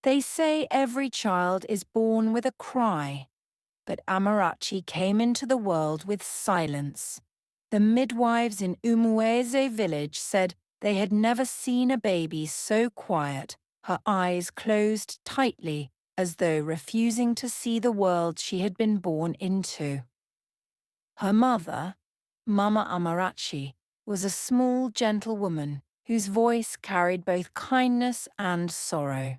They say every child is born with a cry, but Amarachi came into the world with silence. The midwives in Umueze village said they had never seen a baby so quiet, her eyes closed tightly as though refusing to see the world she had been born into. Her mother, Mama Amarachi, was a small, gentle woman whose voice carried both kindness and sorrow.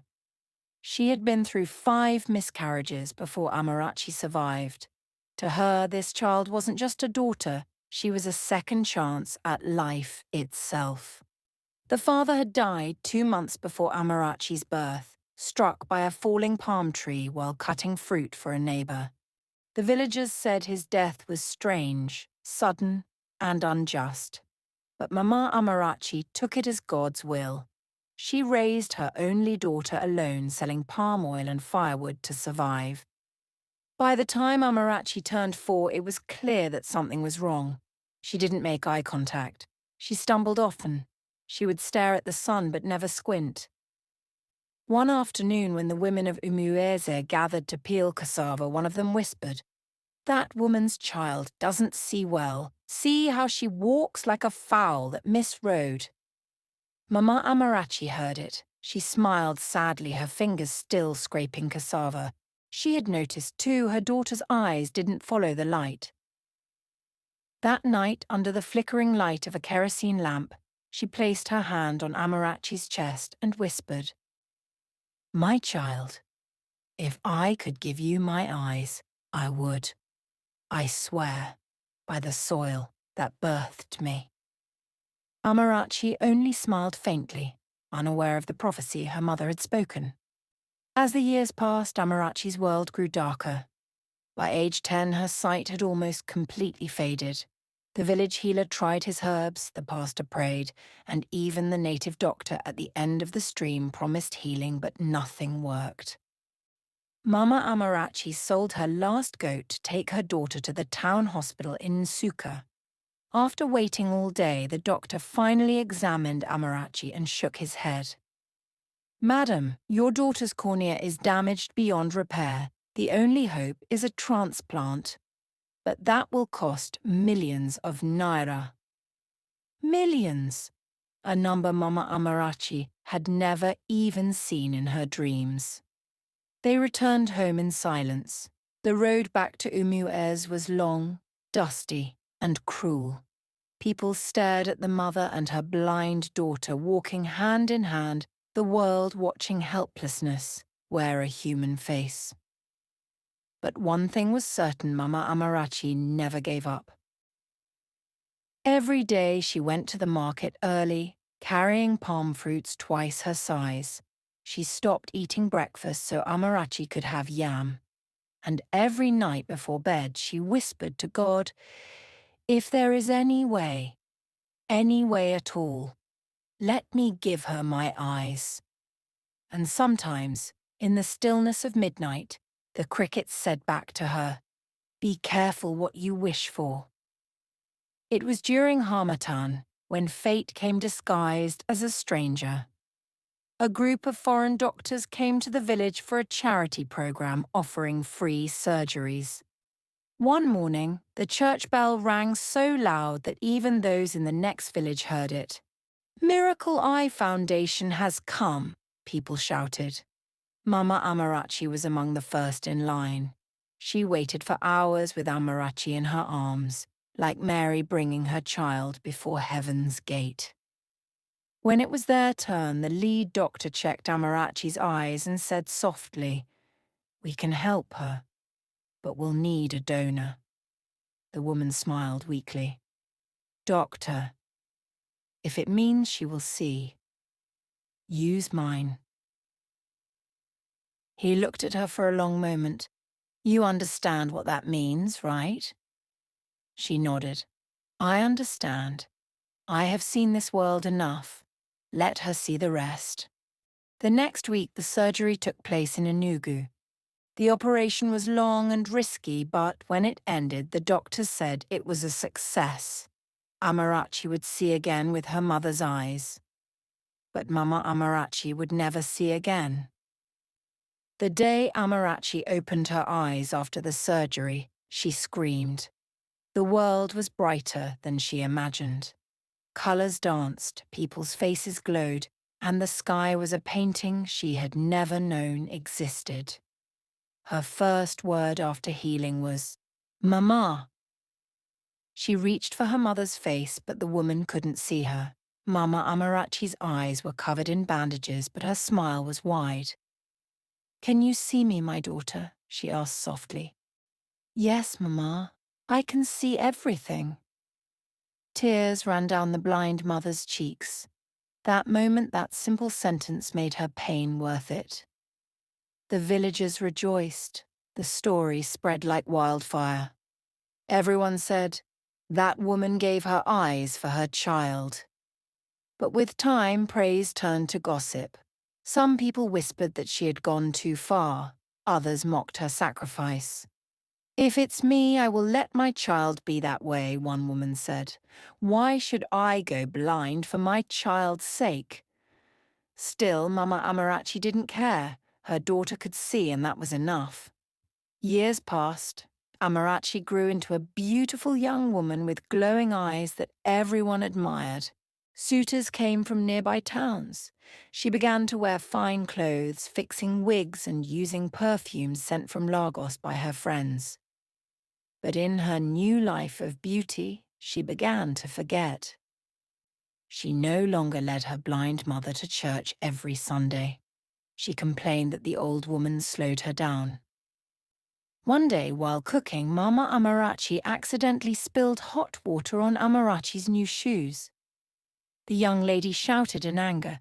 She had been through 5 miscarriages before Amarachi survived. To her, this child wasn't just a daughter, she was a second chance at life itself. The father had died 2 months before Amarachi's birth, struck by a falling palm tree while cutting fruit for a neighbor. The villagers said his death was strange, sudden, and unjust. But Mama Amarachi took it as God's will. She raised her only daughter alone, selling palm oil and firewood to survive. By the time Amarachi turned 4, it was clear that something was wrong. She didn't make eye contact. She stumbled often. She would stare at the sun but never squint. One afternoon when the women of Umueze gathered to peel cassava, one of them whispered, "That woman's child doesn't see well. See how she walks like a fowl that misrode." Mama Amarachi heard it. She smiled sadly, her fingers still scraping cassava. She had noticed, too, her daughter's eyes didn't follow the light. That night, under the flickering light of a kerosene lamp, she placed her hand on Amarachi's chest and whispered, "My child, if I could give you my eyes, I would. I swear, by the soil that birthed me." Amarachi only smiled faintly, unaware of the prophecy her mother had spoken. As the years passed, Amarachi's world grew darker. By age 10, her sight had almost completely faded. The village healer tried his herbs, the pastor prayed, and even the native doctor at the end of the stream promised healing, but nothing worked. Mama Amarachi sold her last goat to take her daughter to the town hospital in Nsukka. After waiting all day, the doctor finally examined Amarachi and shook his head. "Madam, your daughter's cornea is damaged beyond repair. The only hope is a transplant. But that will cost millions of naira." Millions! A number Mama Amarachi had never even seen in her dreams. They returned home in silence. The road back to Umuez was long, dusty, and cruel. People stared at the mother and her blind daughter walking hand in hand, the world watching helplessness wear a human face. But one thing was certain, Mama Amarachi never gave up. Every day she went to the market early, carrying palm fruits twice her size. She stopped eating breakfast so Amarachi could have yam. And every night before bed she whispered to God, "If there is any way at all, let me give her my eyes." And sometimes, in the stillness of midnight, the crickets said back to her, "Be careful what you wish for." It was during Harmattan, when fate came disguised as a stranger. A group of foreign doctors came to the village for a charity program offering free surgeries. One morning, the church bell rang so loud that even those in the next village heard it. "Miracle Eye Foundation has come," people shouted. Mama Amarachi was among the first in line. She waited for hours with Amarachi in her arms, like Mary bringing her child before heaven's gate. When it was their turn, the lead doctor checked Amarachi's eyes and said softly, "We can help her, but we'll need a donor." The woman smiled weakly. "Doctor, if it means she will see, use mine." He looked at her for a long moment. "You understand what that means, right?" She nodded. "I understand. I have seen this world enough. Let her see the rest." The next week, the surgery took place in Enugu. The operation was long and risky, but when it ended, the doctors said it was a success. Amarachi would see again with her mother's eyes. But Mama Amarachi would never see again. The day Amarachi opened her eyes after the surgery, she screamed. The world was brighter than she imagined. Colours danced, people's faces glowed, and the sky was a painting she had never known existed. Her first word after healing was, "Mama." She reached for her mother's face, but the woman couldn't see her. Mama Amarachi's eyes were covered in bandages, but her smile was wide. "Can you see me, my daughter?" she asked softly. "Yes, Mama. I can see everything." Tears ran down the blind mother's cheeks. That moment, that simple sentence made her pain worth it. The villagers rejoiced. The story spread like wildfire. Everyone said, "That woman gave her eyes for her child." But with time, praise turned to gossip. Some people whispered that she had gone too far. Others mocked her sacrifice. "If it's me, I will let my child be that way," one woman said. "Why should I go blind for my child's sake?" Still, Mama Amarachi didn't care. Her daughter could see, and that was enough. Years passed. Amarachi grew into a beautiful young woman with glowing eyes that everyone admired. Suitors came from nearby towns. She began to wear fine clothes, fixing wigs and using perfumes sent from Lagos by her friends. But in her new life of beauty, she began to forget. She no longer led her blind mother to church every Sunday. She complained that the old woman slowed her down. One day, while cooking, Mama Amarachi accidentally spilled hot water on Amarachi's new shoes. The young lady shouted in anger,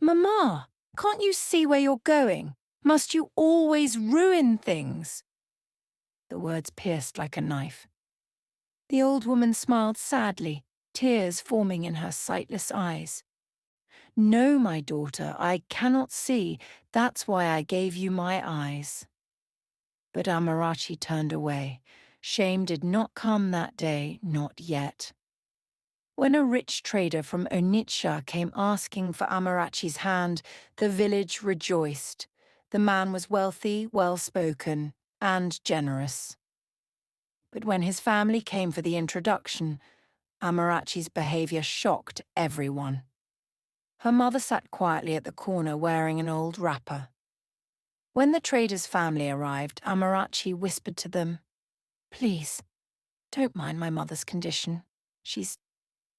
"Mama, can't you see where you're going? Must you always ruin things?" The words pierced like a knife. The old woman smiled sadly, tears forming in her sightless eyes. "No, my daughter, I cannot see. That's why I gave you my eyes." But Amarachi turned away. Shame did not come that day, not yet. When a rich trader from Onitsha came asking for Amarachi's hand, the village rejoiced. The man was wealthy, well-spoken, and generous. But when his family came for the introduction, Amarachi's behavior shocked everyone. Her mother sat quietly at the corner wearing an old wrapper. When the trader's family arrived, Amarachi whispered to them, "Please, don't mind my mother's condition. She's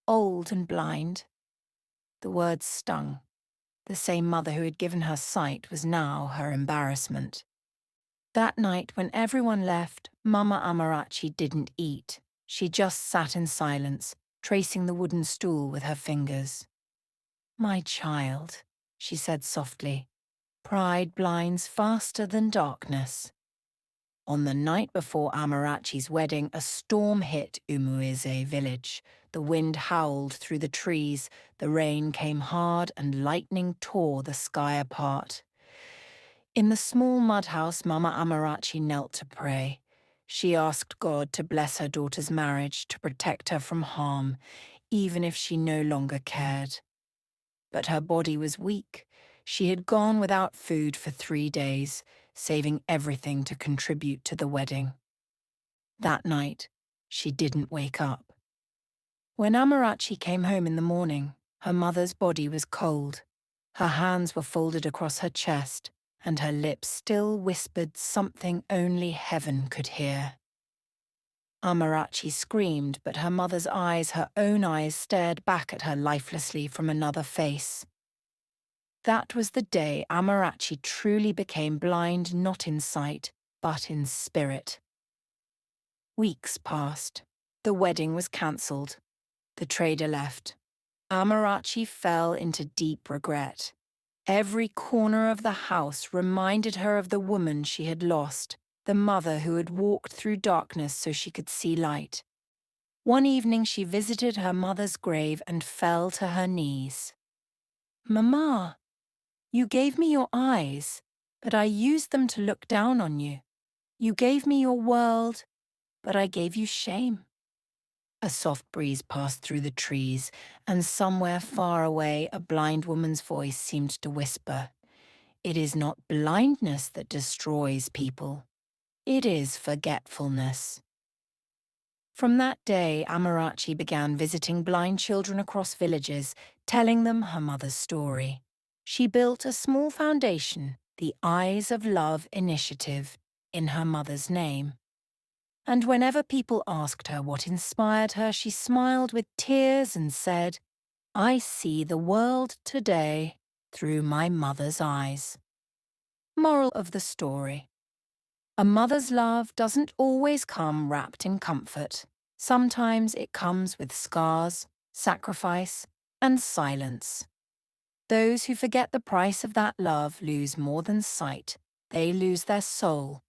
old and blind." The words stung. The same mother who had given her sight was now her embarrassment. That night, when everyone left, Mama Amarachi didn't eat. She just sat in silence, tracing the wooden stool with her fingers. "My child," she said softly, "pride blinds faster than darkness." On the night before Amarachi's wedding, a storm hit Umueze village. The wind howled through the trees, the rain came hard, and lightning tore the sky apart. In the small mud house, Mama Amarachi knelt to pray. She asked God to bless her daughter's marriage, to protect her from harm, even if she no longer cared. But her body was weak. She had gone without food for 3 days, saving everything to contribute to the wedding. That night, she didn't wake up. When Amarachi came home in the morning, her mother's body was cold. Her hands were folded across her chest, and her lips still whispered something only heaven could hear. Amarachi screamed, but her mother's eyes, her own eyes, stared back at her lifelessly from another face. That was the day Amarachi truly became blind, not in sight, but in spirit. Weeks passed. The wedding was cancelled. The trader left. Amarachi fell into deep regret. Every corner of the house reminded her of the woman she had lost, the mother who had walked through darkness so she could see light. One evening she visited her mother's grave and fell to her knees. "Mama, you gave me your eyes, but I used them to look down on you. You gave me your world, but I gave you shame." A soft breeze passed through the trees, and somewhere far away a blind woman's voice seemed to whisper, It is not blindness that destroys people. It is forgetfulness. From that day, Amarachi began visiting blind children across villages, telling them her mother's story. She built a small foundation, the Eyes of Love Initiative, in her mother's name. And whenever people asked her what inspired her, she smiled with tears and said, "I see the world today through my mother's eyes." Moral of the story: a mother's love doesn't always come wrapped in comfort. Sometimes it comes with scars, sacrifice, and silence. Those who forget the price of that love lose more than sight. They lose their soul,